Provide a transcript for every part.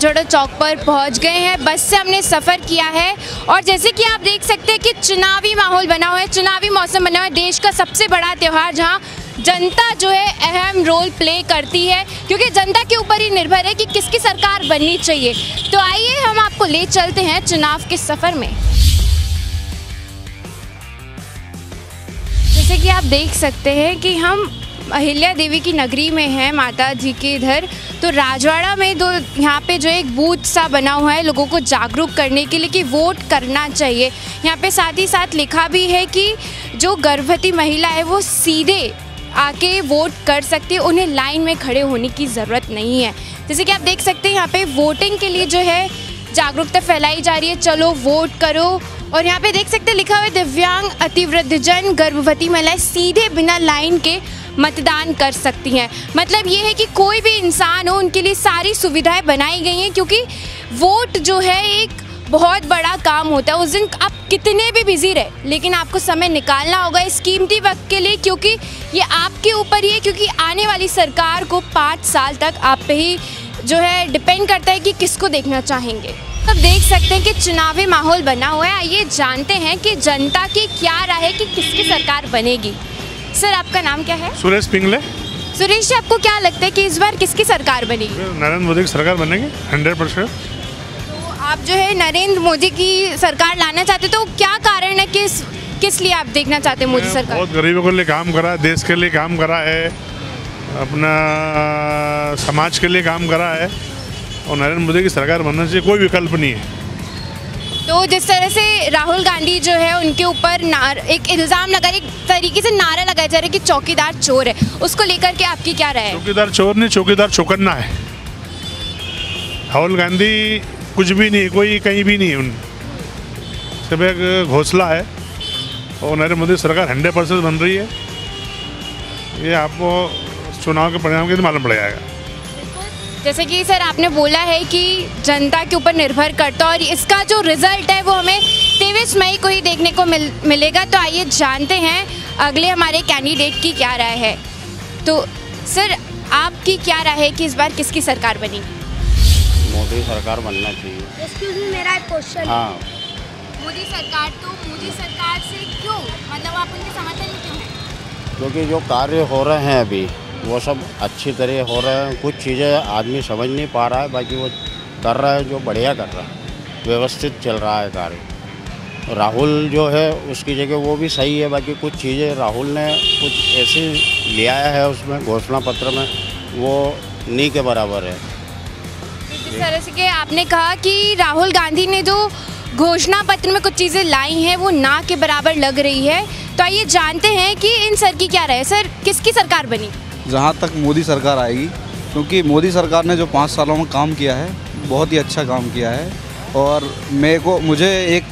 राजवाड़ा चौक पर पहुंच गए हैं। बस से हमने सफ़र किया है और जैसे कि आप देख सकते हैं कि चुनावी माहौल बना हुआ है, चुनावी मौसम बना हुआ है। देश का सबसे बड़ा त्यौहार जहां जनता जो है अहम रोल प्ले करती है, क्योंकि जनता के ऊपर ही निर्भर है कि किसकी सरकार बननी चाहिए। तो आइए हम आपको ले चलते हैं चुनाव के सफ़र में। जैसे कि आप देख सकते हैं कि हम अहिल्या देवी की नगरी में हैं, माता जी के इधर। तो राजवाड़ा में यहाँ पे जो एक बूथ सा बना हुआ है लोगों को जागरूक करने के लिए कि वोट करना चाहिए। यहाँ पे साथ ही साथ लिखा भी है कि जो गर्भवती महिला है वो सीधे आके वोट कर सकती है, उन्हें लाइन में खड़े होने की ज़रूरत नहीं है। जैसे कि आप देख सकते हैं यहाँ पे वोटिंग के लिए जो है जागरूकता फैलाई जा रही है, चलो वोट करो। और यहाँ पे देख सकते हैं लिखा हुआ है दिव्यांग, अतिवृद्धजन, गर्भवती महिलाएं सीधे बिना लाइन के मतदान कर सकती हैं। मतलब ये है कि कोई भी इंसान हो उनके लिए सारी सुविधाएं बनाई गई हैं, क्योंकि वोट जो है एक बहुत बड़ा काम होता है। उस दिन आप कितने भी बिजी रहे लेकिन आपको समय निकालना होगा इस कीमती वक्त के लिए, क्योंकि ये आपके ऊपर ही है, क्योंकि आने वाली सरकार को 5 साल तक आप पे ही जो है डिपेंड करता है कि किसको देखना चाहेंगे। अब देख सकते हैं कि चुनावी माहौल बना हुआ है। आइए जानते हैं कि जनता की क्या राय है कि किसकी सरकार बनेगी। सर, आपका नाम क्या है? सुरेश पिंगले। सुरेश जी, आपको क्या लगता है कि इस बार किसकी सरकार बनेगी? नरेंद्र मोदी की सरकार बनेगी 100%। तो आप जो है नरेंद्र मोदी की सरकार लाना चाहते, तो क्या कारण है कि किस लिए आप देखना चाहते हैं मोदी सरकार? बहुत गरीबों के लिए काम करा है, देश के लिए काम करा है, अपना समाज के लिए काम करा है, और नरेंद्र मोदी की सरकार बनना चाहिए, कोई विकल्प नहीं है। तो जिस तरह से राहुल गांधी जो है उनके ऊपर एक इल्ज़ाम लगा, एक तरीके से नारा लगाया जा रहा है कि चौकीदार चोर है, उसको लेकर के आपकी क्या राय है? चौकीदार चोर नहीं, चौकीदार चौकन्ना है। राहुल गांधी कुछ भी नहीं, कोई कहीं भी नहीं है, उन सब एक घोंसला है। और नरेंद्र मोदी सरकार 100% बन रही है। ये आपको चुनाव के परिणाम के मालूम पड़ जाएगा। जैसे कि सर आपने बोला है कि जनता के ऊपर निर्भर करता है और इसका जो रिजल्ट है वो हमें 23 मई को ही देखने को मिलेगा। तो आइए जानते हैं अगले हमारे कैंडिडेट की क्या राय है। तो सर, आपकी क्या राय है कि इस बार किसकी सरकार बनेगी? मोदी सरकार बनना चाहिए। एक्सक्यूज मी, मेरा एक क्वेश्चन। हाँ, मोदी सरकार, तो मोदी सरकार से क्यों, मतलब आप उनके समर्थन में क्यों हैं? क्योंकि जो कार्य हो रहे हैं अभी वो सब अच्छी तरह हो रहे हैं। कुछ चीज़ें आदमी समझ नहीं पा रहा है, बाकी वो कर रहा है जो बढ़िया कर रहा है, व्यवस्थित चल रहा है कार्य। राहुल जो है उसकी जगह वो भी सही है, बाकी कुछ चीज़ें राहुल ने कुछ ऐसे ले आया है उसमें घोषणा पत्र में, वो नहीं के बराबर है। जिस तरह से कि आपने कहा कि राहुल गांधी ने जो घोषणा पत्र में कुछ चीज़ें लाई हैं वो ना के बराबर लग रही है। तो आइए जानते हैं कि इन सर की क्या राय है। सर, किसकी सरकार बनी? जहाँ तक मोदी सरकार आएगी, क्योंकि मोदी सरकार ने जो 5 सालों में काम किया है बहुत ही अच्छा काम किया है। और मुझे एक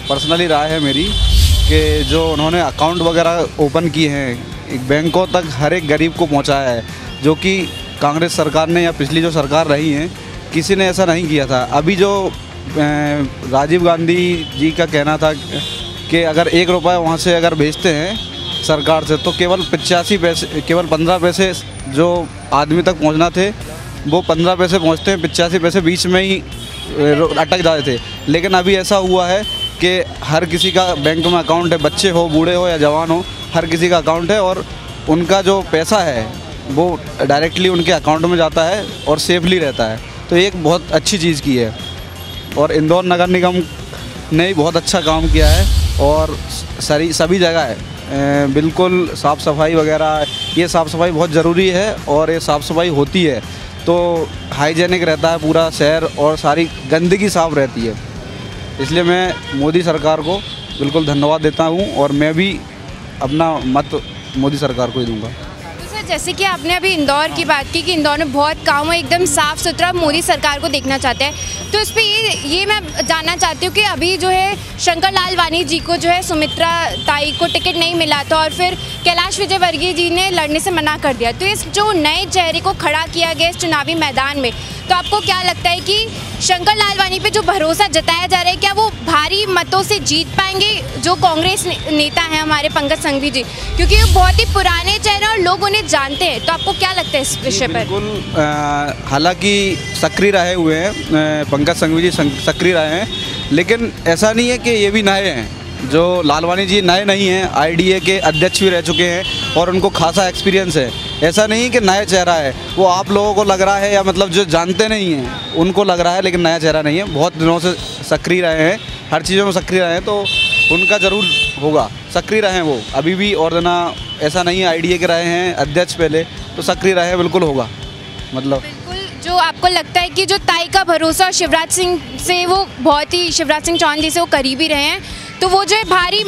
पर्सनली राय है मेरी कि जो उन्होंने अकाउंट वगैरह ओपन किए हैं, एक बैंकों तक हर एक गरीब को पहुँचाया है, जो कि कांग्रेस सरकार ने या पिछली जो सरकार रही हैं किसी ने ऐसा नहीं किया था। अभी जो राजीव गांधी जी का कहना था कि अगर 1 रुपये वहाँ से अगर भेजते हैं सरकार से तो केवल 85 पैसे, केवल 15 पैसे जो आदमी तक पहुंचना थे वो 15 पैसे पहुंचते हैं, 85 पैसे बीच में ही अटक जाते थे। लेकिन अभी ऐसा हुआ है कि हर किसी का बैंक में अकाउंट है, बच्चे हो, बूढ़े हो या जवान हो, हर किसी का अकाउंट है, और उनका जो पैसा है वो डायरेक्टली उनके अकाउंट में जाता है और सेफली रहता है। तो एक बहुत अच्छी चीज़ की है। और इंदौर नगर निगम ने बहुत अच्छा काम किया है और सभी जगह है बिल्कुल साफ़ सफाई वगैरह, ये साफ़ सफाई बहुत ज़रूरी है और ये साफ़ सफाई होती है तो हाइजेनिक रहता है पूरा शहर और सारी गंदगी साफ़ रहती है। इसलिए मैं मोदी सरकार को बिल्कुल धन्यवाद देता हूँ और मैं भी अपना मत मोदी सरकार को ही दूँगा। जैसे कि आपने अभी इंदौर की बात की कि इंदौर में बहुत काम है, एकदम साफ़ सुथरा, मोदी सरकार को देखना चाहते हैं। तो इस पर ये मैं जानना चाहती हूँ कि अभी जो है शंकर लालवानी जी को जो है सुमित्रा ताई को टिकट नहीं मिला था और फिर कैलाश विजयवर्गीय जी ने लड़ने से मना कर दिया। तो इस जो नए चेहरे को खड़ा किया गया इस चुनावी मैदान में, तो आपको क्या लगता है कि शंकर लालवानी पे जो भरोसा जताया जा रहा है, क्या वो भारी मतों से जीत पाएंगे? जो कांग्रेस नेता हैं हमारे पंकज संघवी जी, क्योंकि वो बहुत ही पुराने चेहरे और लोग उन्हें जानते हैं, तो आपको क्या लगता है इस विषय पर? बिल्कुल, हालांकि सक्रिय रहे हुए हैं पंकज संघवी जी, सक्रिय रहे हैं, लेकिन ऐसा नहीं है कि ये भी नए हैं। जो लालवानी जी नए नहीं हैं, आईडीए के अध्यक्ष भी रह चुके हैं और उनको खासा एक्सपीरियंस है। ऐसा नहीं कि नया चेहरा है, वो आप लोगों को लग रहा है या मतलब जो जानते नहीं हैं उनको लग रहा है, लेकिन नया चेहरा नहीं है। बहुत दिनों से सक्रिय रहे हैं, हर चीज़ों में सक्रिय रहे हैं, तो उनका ज़रूर होगा। सक्रिय रहे हैं वो अभी भी, और ना ऐसा नहीं है आईडीए के रहे हैं अध्यक्ष पहले, तो सक्रिय रहे हैं, बिल्कुल होगा। मतलब जो आपको लगता है कि जो ताई का भरोसा शिवराज सिंह से, वो बहुत ही शिवराज सिंह चौहान जी से वो करीबी रहे हैं, तो वो जो है भारी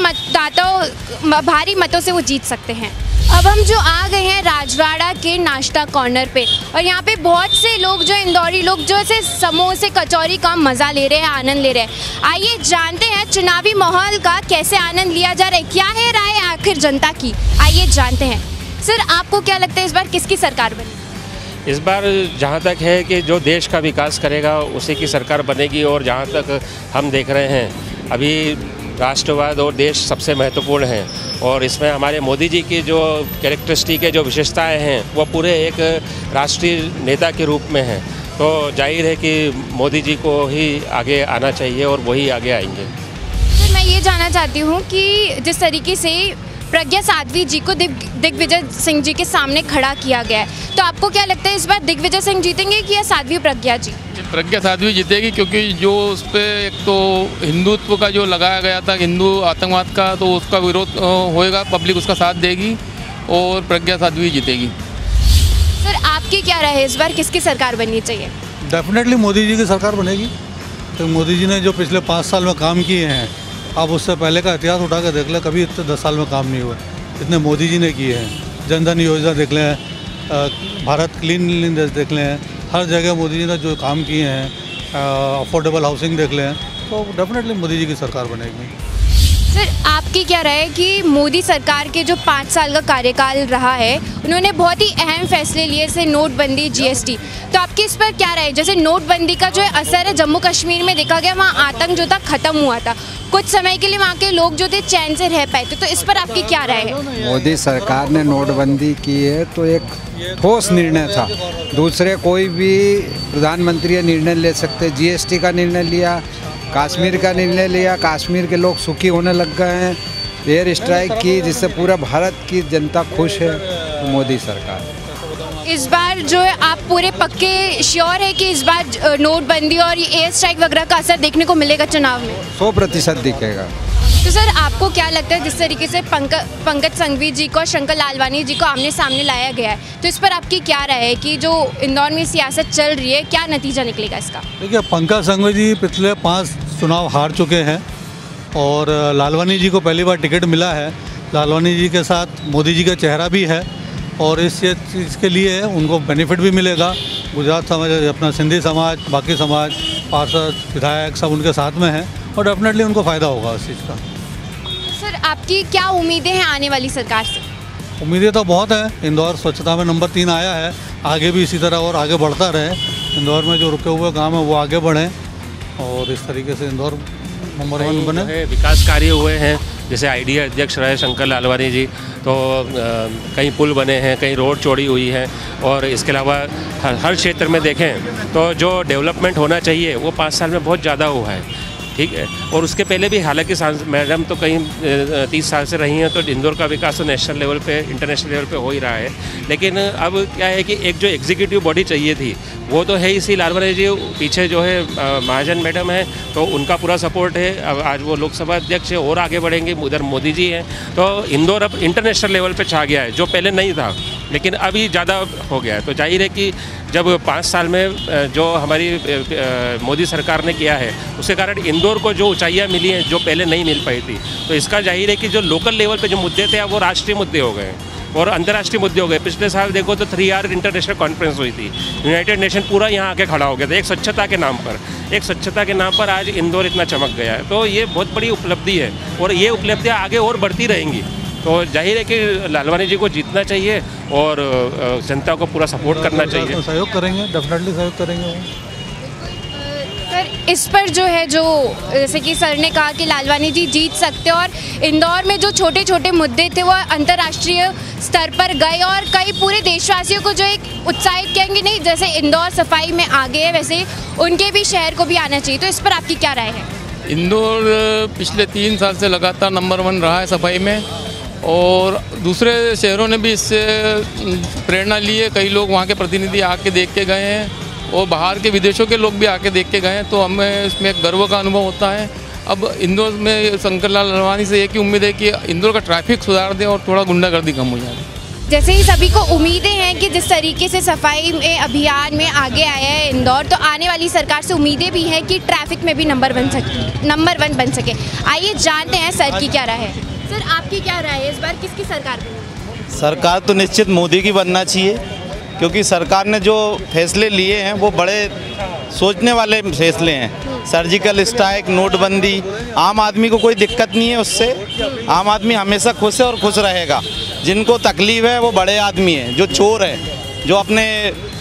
मतों से वो जीत सकते हैं। अब हम जो आ गए हैं राजवाड़ा के नाश्ता कॉर्नर पे, और यहाँ पे बहुत से लोग जो इंदौरी लोग जो ऐसे समोसे कचौरी का मज़ा ले रहे हैं, आनंद ले रहे हैं। आइए जानते हैं चुनावी माहौल का कैसे आनंद लिया जा रहा है, क्या है राय आखिर जनता की, आइए जानते हैं। सर, आपको क्या लगता है इस बार किसकी सरकार बनेगी? इस बार जहाँ तक है कि जो देश का विकास करेगा उसी की सरकार बनेगी, और जहाँ तक हम देख रहे हैं अभी राष्ट्रवाद और देश सबसे महत्वपूर्ण हैं, और इसमें हमारे मोदी जी की जो कैरेक्टरिस्टिक है, जो विशेषताएं हैं, वो पूरे एक राष्ट्रीय नेता के रूप में हैं। तो जाहिर है कि मोदी जी को ही आगे आना चाहिए और वही आगे आएंगे। सर, मैं ये जानना चाहती हूँ कि जिस तरीके से प्रज्ञा साध्वी जी को दिग्विजय सिंह जी के सामने खड़ा किया गया है, तो आपको क्या लगता है इस बार दिग्विजय सिंह जीतेंगे कि या साध्वी प्रज्ञा जी? प्रज्ञा साध्वी जीतेगी, क्योंकि जो उस पर एक तो हिंदुत्व का जो लगाया गया था, हिंदू आतंकवाद का, तो उसका विरोध होएगा, पब्लिक उसका साथ देगी और प्रज्ञा साध्वी जीतेगी। सर, आपकी क्या राय है इस बार किसकी सरकार बननी चाहिए? डेफिनेटली मोदी जी की सरकार बनेगी। तो मोदी जी ने जो पिछले 5 साल में काम किए हैं, आप उससे पहले का इतिहास उठा कर देख लें, कभी इतने 10 साल में काम नहीं हुआ इतने मोदी जी ने किए हैं। जनधन योजना देख लें, भारत क्लीन देख लें, हर जगह मोदी जी ने जो काम किए हैं, अफोर्डेबल हाउसिंग देख लें, तो डेफिनेटली मोदी जी की सरकार बनेगी। सर, आपकी क्या राय है कि मोदी सरकार के जो 5 साल का कार्यकाल रहा है, उन्होंने बहुत ही अहम फैसले लिए, जैसे नोटबंदी, जीएसटी, तो आपकी इस पर क्या राय है? जैसे नोटबंदी का जो है असर है जम्मू कश्मीर में देखा गया, वहाँ आतंक जो था ख़त्म हुआ था, कुछ समय के लिए वहाँ के लोग जो थे चैन से रह पाए थे, तो इस पर आपकी क्या राय है? मोदी सरकार ने नोटबंदी की है तो एक ठोस निर्णय था, दूसरे कोई भी प्रधानमंत्री निर्णय ले सकते। जीएसटी का निर्णय लिया, कश्मीर का निर्णय लिया, कश्मीर के लोग सुखी होने लग गए हैं, एयर स्ट्राइक की, जिससे पूरा भारत की जनता खुश है। तो मोदी सरकार इस बार जो है, आप पूरे पक्के श्योर है कि इस बार नोटबंदी और ये एयर स्ट्राइक वगैरह का असर देखने को मिलेगा चुनाव में? 100% दिखेगा। तो सर, आपको क्या लगता है जिस तरीके से पंकज संघवी जी को और शंकर लालवानी जी को आमने सामने लाया गया है, तो इस पर आपकी क्या राय है कि जो इंदौर में सियासत चल रही है, क्या नतीजा निकलेगा इसका? देखिए, पंकज संघवी जी पिछले 5 चुनाव हार चुके हैं और लालवानी जी को पहली बार टिकट मिला है। लालवानी जी के साथ मोदी जी का चेहरा भी है, और इस चीज़ के लिए उनको बेनिफिट भी मिलेगा। गुजरात समाज, अपना सिंधी समाज, बाकी समाज, पार्षद, विधायक सब उनके साथ में हैं, और डेफिनेटली उनको फ़ायदा होगा उस चीज़ का। सर, आपकी क्या उम्मीदें हैं आने वाली सरकार से? उम्मीदें तो बहुत हैं। इंदौर स्वच्छता में नंबर 3 आया है, आगे भी इसी तरह और आगे बढ़ता रहे। इंदौर में जो रुके हुए काम है वो आगे बढ़ें, और इस तरीके से इंदौर नंबर 1 बने। विकास कार्य हुए हैं, जैसे आईडीए अध्यक्ष रहे शंकर लालवानी जी, तो कई पुल बने हैं, कई रोड चौड़ी हुई है, और इसके अलावा हर क्षेत्र में देखें तो जो डेवलपमेंट होना चाहिए वो 5 साल में बहुत ज़्यादा हुआ है, ठीक है। और उसके पहले भी हालांकि मैडम तो कहीं 30 साल से रही हैं, तो इंदौर का विकास तो नेशनल लेवल पे, इंटरनेशनल लेवल पे हो ही रहा है। लेकिन अब क्या है कि एक जो एग्जीक्यूटिव बॉडी चाहिए थी वो तो है, इसी लालवानी जी पीछे जो है महाजन मैडम है, तो उनका पूरा सपोर्ट है। अब आज वो लोकसभा अध्यक्ष है और आगे बढ़ेंगे, उधर मोदी जी हैं, तो इंदौर अब इंटरनेशनल लेवल पे छा गया है, जो पहले नहीं था, लेकिन अभी ज़्यादा हो गया है। तो जाहिर है कि जब 5 साल में जो हमारी मोदी सरकार ने किया है, उसके कारण इंदौर को जो ऊंचाइयाँ मिली हैं जो पहले नहीं मिल पाई थी, तो इसका जाहिर है कि जो लोकल लेवल पे जो मुद्दे थे अब वो राष्ट्रीय मुद्दे हो गए और अंतर्राष्ट्रीय मुद्दे हो गए। पिछले साल देखो तो 3 आवर इंटरनेशनल कॉन्फ्रेंस हुई थी, यूनाइटेड नेशन पूरा यहाँ आके खड़ा हो गया था एक स्वच्छता के नाम पर आज इंदौर इतना चमक गया है। तो ये बहुत बड़ी उपलब्धि है, और ये उपलब्धियाँ आगे और बढ़ती रहेंगी, तो जाहिर है कि लालवानी जी को जीतना चाहिए और जनता को पूरा सपोर्ट करना चाहिए। सहयोग करेंगे, डेफिनेटली सहयोग करेंगे वो। सर, इस पर जो है, जो जैसे कि सर ने कहा कि लालवानी जी जीत सकते, और इंदौर में जो छोटे छोटे मुद्दे थे वो अंतर्राष्ट्रीय स्तर पर गए और कई पूरे देशवासियों को जो एक उत्साहित कहेंगे नहीं, जैसे इंदौर सफाई में आगे है वैसे उनके भी शहर को भी आना चाहिए, तो इस पर आपकी क्या राय है? इंदौर पिछले 3 साल से लगातार नंबर 1 रहा है सफाई में, और दूसरे शहरों ने भी इससे प्रेरणा ली है। कई लोग वहाँ के प्रतिनिधि आके देख के गए हैं और बाहर के विदेशों के लोग भी आके देख के गए हैं, तो हमें इसमें एक गर्व का अनुभव होता है। अब इंदौर में शंकर लाल ललवानी से एक ही उम्मीद है कि इंदौर का ट्रैफिक सुधार दें और थोड़ा गुंडागर्दी कम हो जाए। जैसे ही सभी को उम्मीदें हैं कि जिस तरीके से सफाई में अभियान में आगे आया है इंदौर, तो आने वाली सरकार से उम्मीदें भी हैं कि ट्रैफिक में भी नंबर 1 बन सके। आइए जानते हैं सर की क्या राय है। सर, आपकी क्या राय है, इस बार किसकी सरकार बनेगी? सरकार तो निश्चित मोदी की बनना चाहिए, क्योंकि सरकार ने जो फैसले लिए हैं वो बड़े सोचने वाले फैसले हैं। सर्जिकल स्ट्राइक, नोटबंदी, आम आदमी को कोई दिक्कत नहीं है उससे। आम आदमी हमेशा खुश है और खुश रहेगा। जिनको तकलीफ है वो बड़े आदमी हैं, जो चोर हैं, जो अपने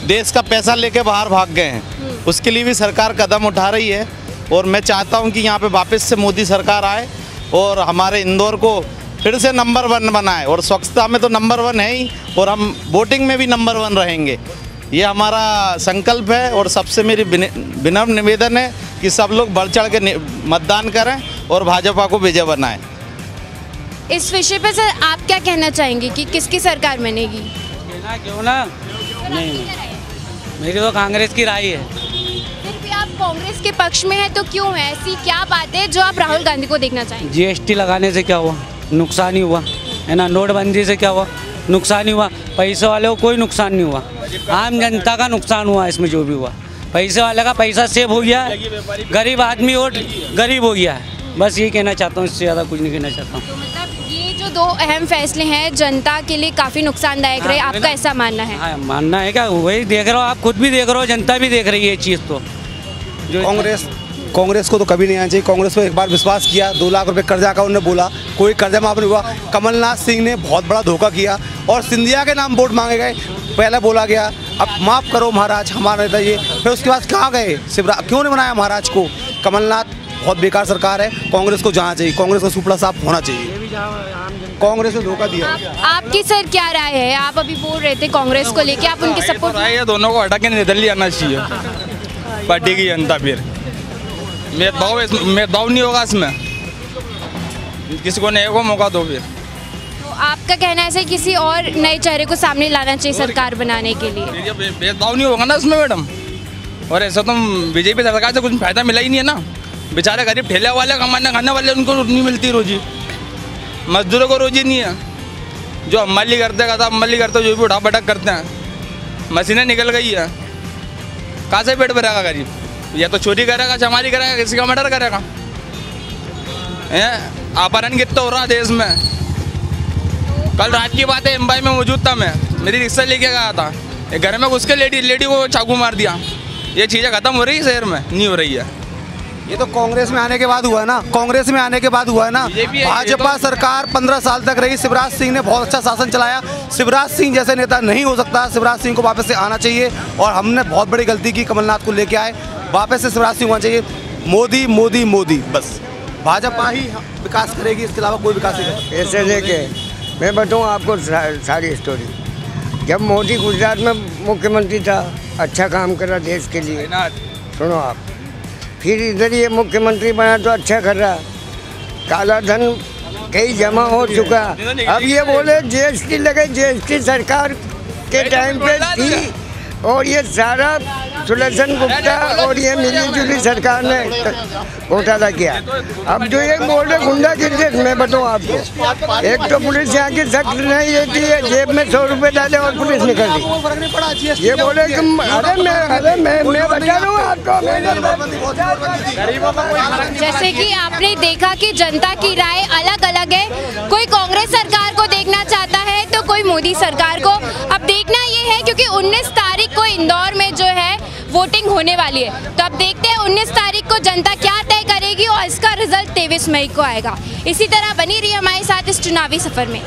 देश का पैसा लेके बाहर भाग गए हैं, उसके लिए भी सरकार कदम उठा रही है। और मैं चाहता हूं कि यहाँ पे वापस से मोदी सरकार आए और हमारे इंदौर को फिर से नंबर 1 बनाए। और स्वच्छता में तो नंबर 1 है ही, और हम वोटिंग में भी नंबर 1 रहेंगे, ये हमारा संकल्प है। और सबसे मेरी विनम्र निवेदन है कि सब लोग बढ़ चढ़ के मतदान करें और भाजपा को विजय बनाएं। इस विषय पर सर आप क्या कहना चाहेंगे कि किसकी सरकार बनेगी? क्यों ना, नहीं, मेरी तो कांग्रेस की राय है। फिर भी आप कांग्रेस के पक्ष में है तो क्यों है? ऐसी क्या बात है जो आप राहुल गांधी को देखना चाहेंगे? जीएसटी लगाने से क्या हुआ? नुकसान ही हुआ है ना। नोटबंदी से क्या हुआ? नुकसान ही हुआ। पैसे वाले को कोई नुकसान नहीं हुआ, आम जनता का नुकसान हुआ इसमें। जो भी हुआ, पैसे वाले का पैसा सेव हो गया, गरीब आदमी और गरीब हो गया है। बस यही कहना चाहता हूँ, इससे ज़्यादा कुछ नहीं कहना चाहता हूँ। तो मतलब ये जो 2 अहम फैसले हैं जनता के लिए काफ़ी नुकसानदायक रहे, आपका ऐसा मानना है? हाँ, मानना है क्या? वही देख रहे हो, आप खुद भी देख रहे हो, जनता भी देख रही है ये चीज़। तो जो कांग्रेस को तो कभी नहीं आना चाहिए। कांग्रेस को एक बार विश्वास किया, 2 लाख रुपए कर्जा का उन्होंने बोला, कोई कर्जा माफ नहीं हुआ। कमलनाथ सिंह ने बहुत बड़ा धोखा किया और सिंधिया के नाम वोट मांगे गए। पहले बोला गया अब माफ़ करो महाराज, हमारा नेता ये, फिर उसके बाद कहाँ गए? शिवराज क्यों नहीं बनाया महाराज को? कमलनाथ बहुत बेकार सरकार है, कांग्रेस को जाना चाहिए, कांग्रेस का सुपड़ा साफ होना चाहिए। कांग्रेस ने धोखा दिया। आपकी सर क्या राय है? आप अभी बोल रहे थे कांग्रेस को लेके, आप उनकी सपोर्ट? दोनों को हटा के निर्दलीय आना चाहिए पार्टी की जनता। फिर भेदभाव नहीं होगा इसमें, किसी को नए को मौका दो। फिर तो आपका कहना है किसी और नए चेहरे को सामने लाना चाहिए सरकार बनाने के लिए? भेदभाव नहीं होगा ना इसमें मैडम। और ऐसा तो बीजेपी सरकार से कुछ फायदा मिला ही नहीं है ना। बेचारे गरीब ठेले वाले, कमाने खाने वाले, उनको नहीं मिलती रोजी। मजदूरों को रोजी नहीं है। जो अमली करते जो भी उठा पटक करते हैं, मशीनें निकल गई है, कहाँ से पेट भरेगा गरीब? या तो चोरी करेगा, चमारी करेगा, किसी का मर्डर करेगा। अपहरण कितना हो रहा देश में। कल रात की बात है, मुंबई में मौजूद था मैं, मेरी रिक्शा लेके गया था, घर में घुस के लेडी को चाकू मार दिया। ये चीज़ें खत्म हो रही है शहर में? नहीं हो रही है। ये तो कांग्रेस में आने के बाद हुआ है ना, कांग्रेस में आने के बाद हुआ है ना। भाजपा सरकार 15 साल तक रही, शिवराज सिंह ने बहुत अच्छा शासन चलाया। शिवराज सिंह जैसे नेता नहीं हो सकता, शिवराज सिंह को वापस से आना चाहिए। और हमने बहुत बड़ी गलती की, कमलनाथ को लेके आए, वापस से शिवराज सिंह होना चाहिए। मोदी मोदी मोदी, बस भाजपा ही विकास करेगी, इसके अलावा कोई विकास नहीं करेगा। ऐसे लेके मैं बताऊँ आपको सारी स्टोरी। जब मोदी गुजरात में मुख्यमंत्री था, अच्छा काम करा देश के लिए, सुनो आप। फिर इधर ये मुख्यमंत्री बना तो अच्छा कर रहा, काला धन कहीं जमा हो चुका। अब ये बोले जीएसटी लगे, जीएसटी सरकार के टाइम पे थी और ये सारा सुलक्षण गुप्ता और ये मिली जुली सरकार ने घोटाला किया। अब जो ये बोल रहे गुंडागिरी, मैं बताऊँ आपको, एक तो पुलिस यहाँ की सख्त नहीं रहती है, जेब में 100 रुपये डाले और पुलिस निकल दी। ये बोले कि मैं बता रहा हूँ आपको। जैसे कि आपने देखा कि जनता की राय अलग अलग है, कोई कांग्रेस सरकार को देखना चाहता है तो कोई मोदी सरकार को। अब देखना ये है क्योंकि 19 तारीख को इंदौर में जो है वोटिंग होने वाली है, तो अब देखते हैं 19 तारीख को जनता क्या तय करेगी और इसका रिजल्ट 23 मई को आएगा। इसी तरह बनी रही हमारे साथ इस चुनावी सफर में।